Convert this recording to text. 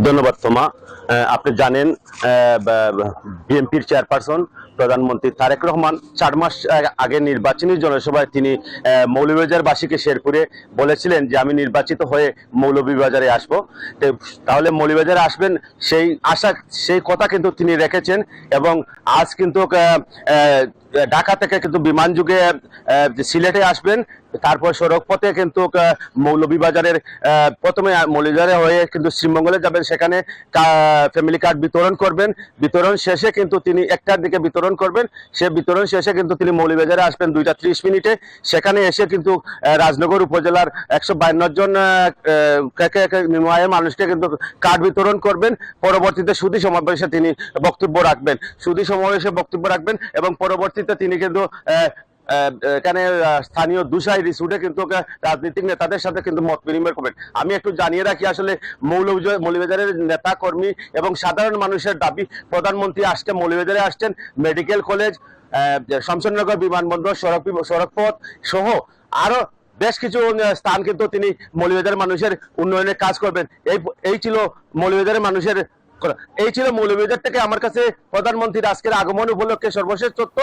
ধন্যবাদ তোমা। আপনি জানেন বিএনপির চেয়ারপারসন প্রধানমন্ত্রী তারেক রহমান 4 মাস আগে নির্বাচনী জনসভায় তিনি মৌলভীবাজারবাসীকে শেরপুরে বলেছিলেন যে আমি নির্বাচিত হয়ে মৌলভীবাজারে আসব। তাহলে মৌলভীবাজারে আসবেন সেই আশা, সেই কথা কিন্তু তিনি রেখেছেন। এবং আজ কিন্তু ঢাকা থেকে কিন্তু বিমান যুগে সিলেটে আসবেন, তারপর সড়ক পথে কিন্তু মৌলভীবাজারের প্রথমে মৌলভীবাজারে হয়ে কিন্তু শ্রীমঙ্গলে যাবেন, সেখানে ফ্যামিলি কার্ড বিতরণ করবেন। বিতরণ শেষে কিন্তু তিনি 1টার দিকে বিতরণ করবেন। সে বিতরণ শেষে কিন্তু তিনি মৌলভীবাজারে আসবেন 2:30 সেখানে এসে কিন্তু রাজনগর উপজেলার 152 জন নিম্ন আয়ের মানুষকে কিন্তু কার্ড বিতরণ করবেন। পরবর্তীতে সুধী সমাবেশে তিনি বক্তব্য রাখবেন, এবং পরবর্তীতে তিনি কিন্তু এখানে স্থানীয় দুসাই রিসুটে কিন্তু রাজনৈতিক নেতাদের সাথে কিন্তু মত বিনিময় করবেন। আমি একটু জানিয়ে রাখি, আসলে মৌলভীবাজারের নেতা কর্মী এবং সাধারণ মানুষের দাবি, প্রধানমন্ত্রী আজকে মৌলভীবাজারে আসছেন, মেডিকেল কলেজ, শমশেরনগর বিমানবন্দর, সড়কপথ সহ আরো বেশ কিছু স্থান কিন্তু তিনি মৌলভীবাজারের মানুষের উন্নয়নের কাজ করবেন। এই ছিল মৌলভীবাজার থেকে আমার কাছে প্রধানমন্ত্রীর আজকের আগমন উপলক্ষে সর্বশেষ তথ্য।